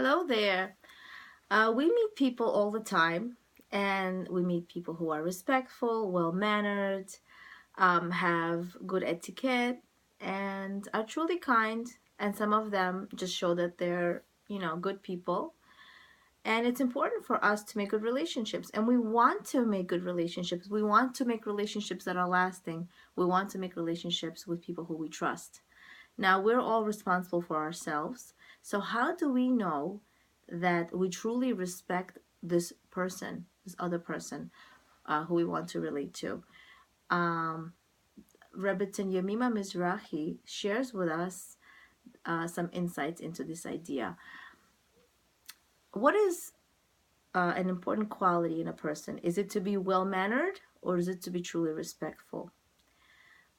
Hello there. We meet people all the time, and we meet people who are respectful, well mannered, have good etiquette, and are truly kind. And some of them just show that they're, good people. And it's important for us to make good relationships. And we want to make good relationships. We want to make relationships that are lasting. We want to make relationships with people who we trust. Now, we're all responsible for ourselves. So, how do we know that we truly respect this person, this other person who we want to relate to? Um, Rebbetzin Yemima Mizrahi shares with us some insights into this idea. What is an important quality in a person? Is it to be well mannered or is it to be truly respectful?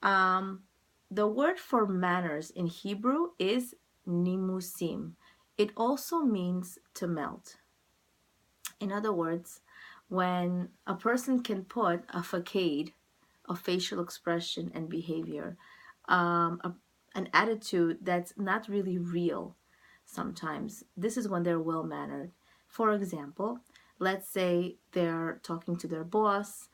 Um, the word for manners in Hebrew is nimusim. It also means to melt. In other words, when a person can put a facade of facial expression and behavior, an attitude that's not really real sometimes, this is when they're well mannered. For example, let's say they're talking to their boss,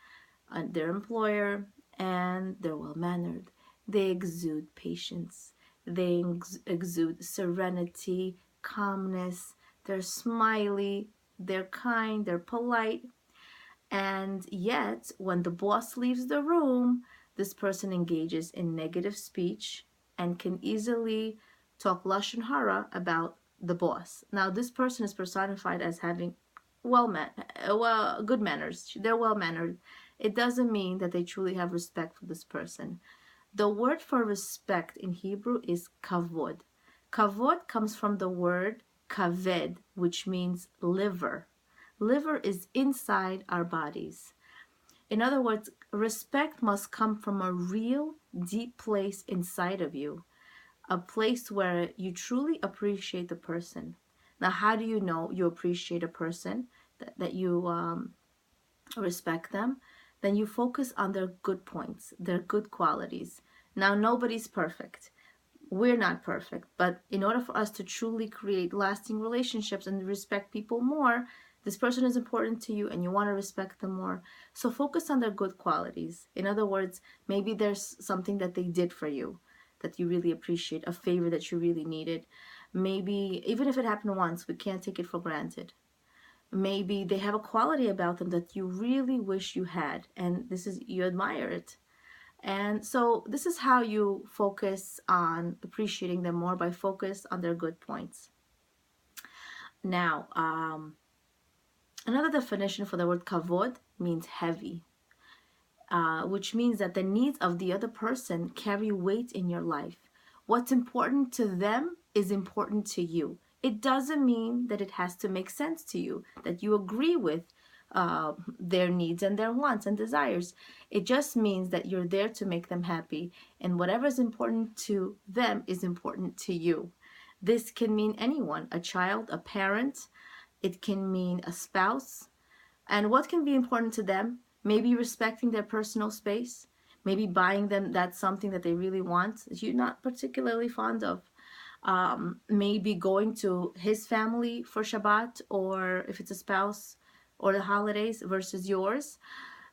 their employer, and they're well mannered. They exude patience, they exude serenity, calmness, they're smiley, they're kind, they're polite. And yet, when the boss leaves the room, this person engages in negative speech and can easily talk lashon hara about the boss. Now, this person is personified as having good manners. They're well mannered. It doesn't mean that they truly have respect for this person. The word for respect in Hebrew is kavod. Kavod comes from the word kaved, which means liver. Liver is inside our bodies. In other words, respect must come from a real deep place inside of you, a place where you truly appreciate the person. Now, how do you know you appreciate a person, that you respect them? Then you focus on their good points, their good qualities. Now, nobody's perfect. We're not perfect, but in order for us to truly create lasting relationships and respect people more, this person is important to you and you want to respect them more. So focus on their good qualities. In other words, maybe there's something that they did for you that you really appreciate, a favor that you really needed. Maybe even if it happened once, we can't take it for granted. Maybe they have a quality about them that you really wish you had, and this is, you admire it. And so this is how you focus on appreciating them more, by focus on their good points. Now, another definition for the word kavod means heavy, which means that the needs of the other person carry weight in your life. What's important to them is important to you. It doesn't mean that it has to make sense to you, that you agree with their needs and their wants and desires. It just means that you're there to make them happy, and whatever is important to them is important to you. This can mean anyone, a child, a parent, it can mean a spouse. And what can be important to them? Maybe respecting their personal space, maybe buying them that's something that they really want that you're not particularly fond of. Maybe going to his family for Shabbat, or if it's a spouse, or the holidays versus yours.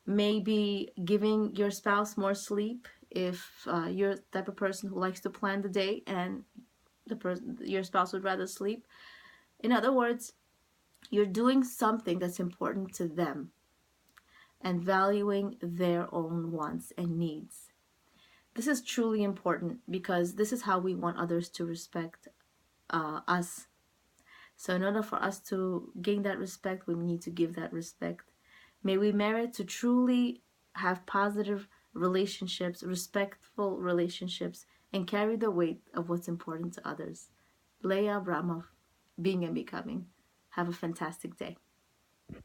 Maybe giving your spouse more sleep if you're the type of person who likes to plan the day and your spouse would rather sleep. In other words, you're doing something that's important to them and valuing their own wants and needs. This is truly important because this is how we want others to respect us. So in order for us to gain that respect, we need to give that respect. May we merit to truly have positive relationships, respectful relationships, and carry the weight of what's important to others. Leah Abramov, being and becoming. Have a fantastic day.